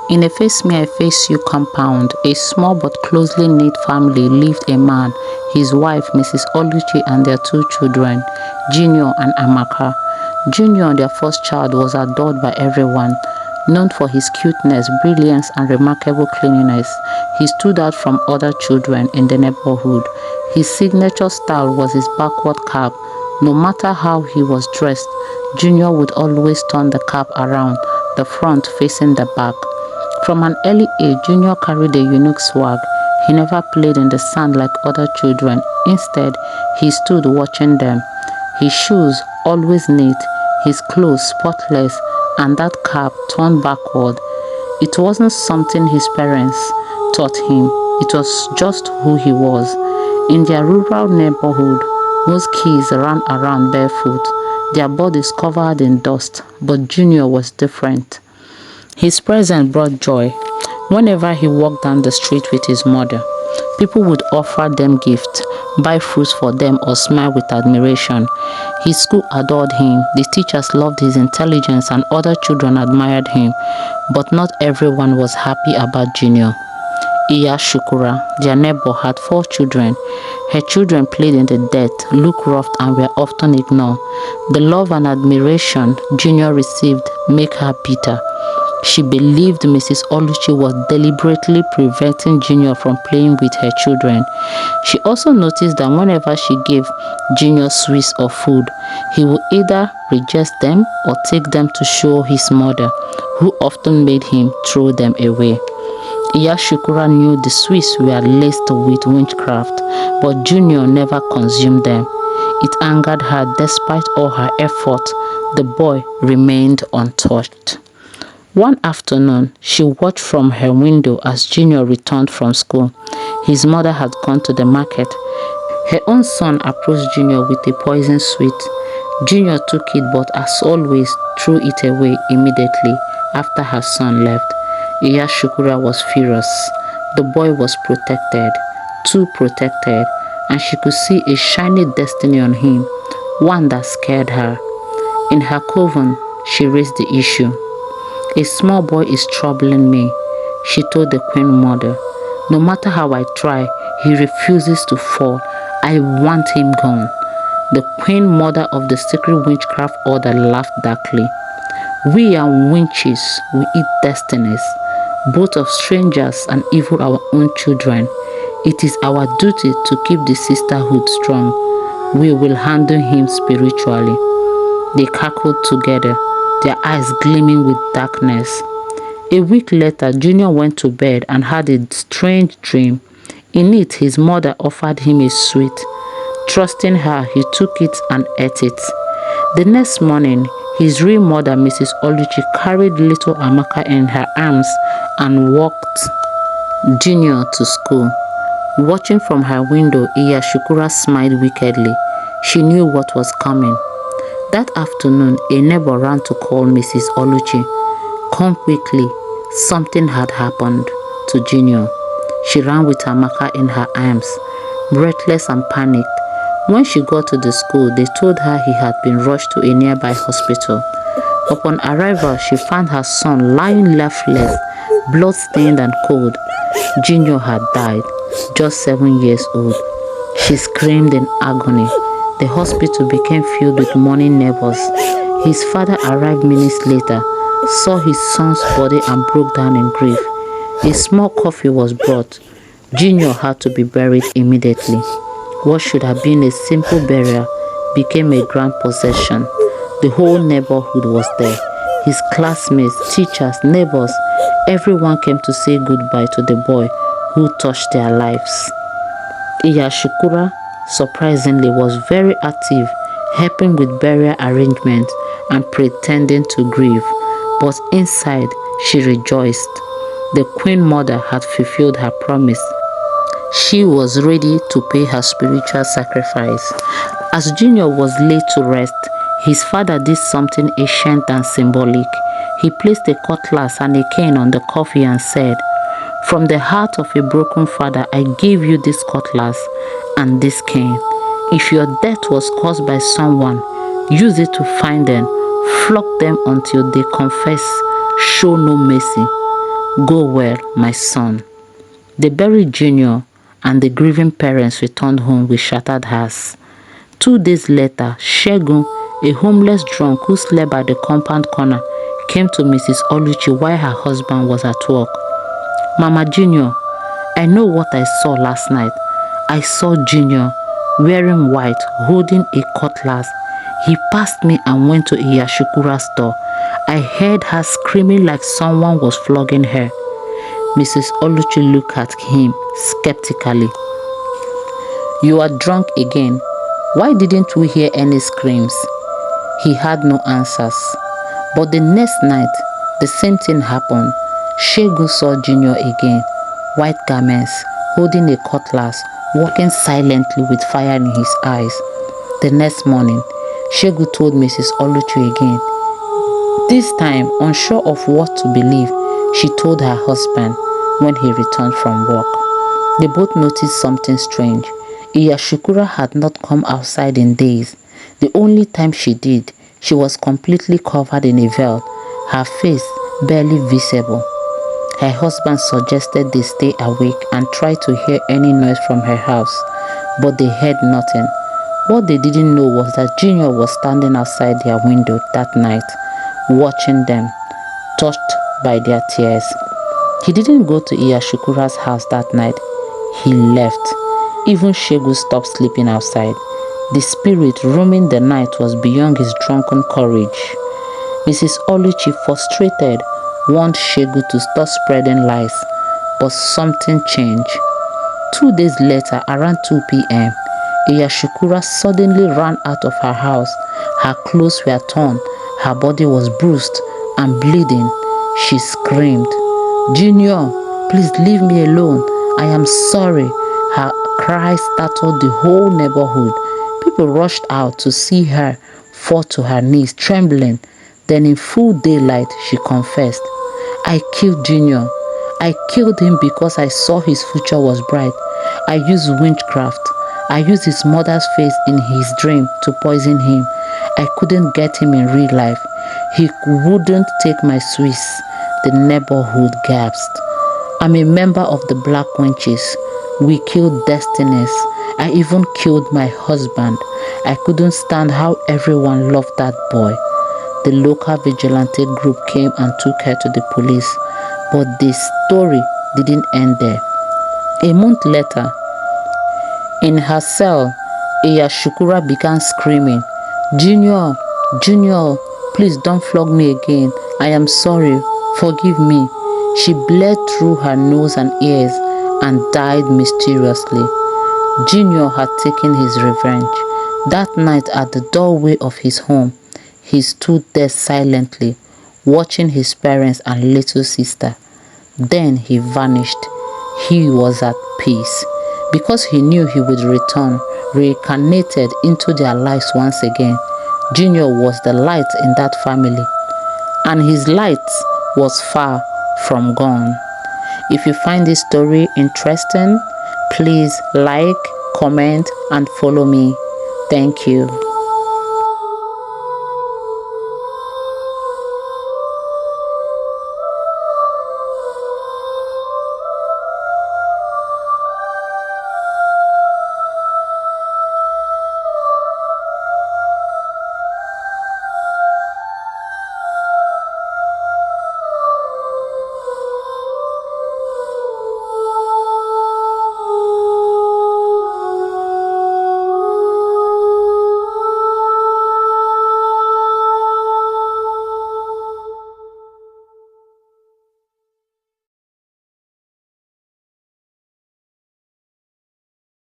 In a face-me-I-face-you compound, a small but closely knit family lived a man, his wife, Mrs. Oluchi, and their two children, Junior and Amaka. Junior, their first child, was adored by everyone. Known for his cuteness, brilliance, and remarkable cleanliness, he stood out from other children in the neighborhood. His signature style was his backward cap. No matter how he was dressed, Junior would always turn the cap around, the front facing the back. From an early age, Junior carried a unique swag. He never played in the sand like other children. Instead, he stood watching them. His shoes always neat, his clothes spotless, and that cap turned backward. It wasn't something his parents taught him. It was just who he was. In their rural neighborhood, most kids ran around barefoot, their bodies covered in dust, but Junior was different. His presence brought joy. Whenever he walked down the street with his mother, people would offer them gifts, buy fruits for them, or smile with admiration. His school adored him, the teachers loved his intelligence, and other children admired him. But not everyone was happy about Junior. Iya Sukura, their neighbor, had 4 children. Her children played in the dirt, looked rough, and were often ignored. The love and admiration Junior received made her bitter. She believed Mrs. Oluchi was deliberately preventing Junior from playing with her children. She also noticed that whenever she gave Junior sweets or food, he would either reject them or take them to show his mother, who often made him throw them away. Iya Sukura knew the sweets were laced with witchcraft, but Junior never consumed them. It angered her. Despite all her effort, the boy remained untouched. One afternoon, she watched from her window as Junior returned from school. His mother had gone to the market. Her own son approached Junior with a poison sweet. Junior took it, but as always, threw it away immediately after her son left. Iya Sukura was furious. The boy was protected, too protected, and she could see a shiny destiny on him, one that scared her. In her coven, she raised the issue. "A small boy is troubling me," she told the queen mother. "No matter how I try, he refuses to fall. I want him gone." The queen mother of the secret witchcraft order laughed darkly. "We are witches. We eat destinies, both of strangers and even our own children. It is our duty to keep the sisterhood strong. We will handle him spiritually." They cackled together, their eyes gleaming with darkness. A week later, Junior went to bed and had a strange dream. In it, his mother offered him a sweet. Trusting her, he took it and ate it. The next morning, his real mother, Mrs. Oluchi, carried little Amaka in her arms and walked Junior to school. Watching from her window, Iya Sukura smiled wickedly. She knew what was coming. That afternoon, a neighbor ran to call Mrs. Oluchi. "Come quickly, something had happened to Junior." She ran with Amaka in her arms, breathless and panicked. When she got to the school, they told her he had been rushed to a nearby hospital. Upon arrival, she found her son lying lifeless, blood-stained and cold. Junior had died, just 7 years old. She screamed in agony. The hospital became filled with mourning neighbors. His father arrived minutes later, saw his son's body and broke down in grief. A small coffin was brought. Junior had to be buried immediately. What should have been a simple burial became a grand procession. The whole neighborhood was there. His classmates, teachers, neighbors, everyone came to say goodbye to the boy who touched their lives. Iya Sukura, surprisingly, was very active, helping with burial arrangements and pretending to grieve. But inside, she rejoiced. The queen mother had fulfilled her promise. She was ready to pay her spiritual sacrifice. As Junior was laid to rest, his father did something ancient and symbolic. He placed a cutlass and a cane on the coffin and said, "From the heart of a broken father, I give you this cutlass and this cane. If your death was caused by someone, use it to find them, flog them until they confess, show no mercy." Go well, my son. They buried Junior, and the grieving parents returned home with shattered hearts. 2 days later, Shegun, a homeless drunk who slept by the compound corner, came to Mrs. Oluchi while her husband was at work. Mama Junior, I know what I saw last night. I saw Junior wearing white, holding a cutlass. He passed me and went to Iya Sukura's door. I heard her screaming like someone was flogging her. Mrs. Oluchi looked at him skeptically. You are drunk again. Why didn't we hear any screams? He had no answers. But the next night, the same thing happened. Shegun saw Junior again, white garments, holding a cutlass, walking silently with fire in his eyes. The next morning, Shegun told Mrs. Oluchi again. This time, unsure of what to believe, she told her husband when he returned from work. They both noticed something strange. Iya Sukura had not come outside in days. The only time she did, she was completely covered in a veil, her face barely visible. Her husband suggested they stay awake and try to hear any noise from her house, but they heard nothing. What they didn't know was that Junior was standing outside their window that night, watching them, touched by their tears. He didn't go to Iya Sukura's house that night. He left. Even Shegun stopped sleeping outside. The spirit roaming the night was beyond his drunken courage. Mrs. Oluchi, frustrated, warned Shegun to stop spreading lies, but something changed. 2 days later, around 2 p.m., Iya Sukura suddenly ran out of her house. Her clothes were torn, her body was bruised and bleeding. She screamed, Junior, please leave me alone. I am sorry. Her cries startled the whole neighborhood. People rushed out to see her fall to her knees, trembling. Then in full daylight, she confessed, I killed Junior. I killed him because I saw his future was bright. I used witchcraft. I used his mother's face in his dream to poison him. I couldn't get him in real life. He wouldn't take my Swiss. The neighborhood gasped. I'm a member of the Black Witches. We killed destinies. I even killed my husband. I couldn't stand how everyone loved that boy. The local vigilante group came and took her to the police. But the story didn't end there. A month later, in her cell, Iya Sukura began screaming, Junior, Junior, please don't flog me again. I am sorry. Forgive me. She bled through her nose and ears and died mysteriously. Junior had taken his revenge. That night at the doorway of his home, he stood there silently, watching his parents and little sister. Then he vanished. He was at peace because he knew he would return, reincarnated into their lives once again. Junior was the light in that family, and his light was far from gone. If you find this story interesting, please like, comment, and follow me. Thank you.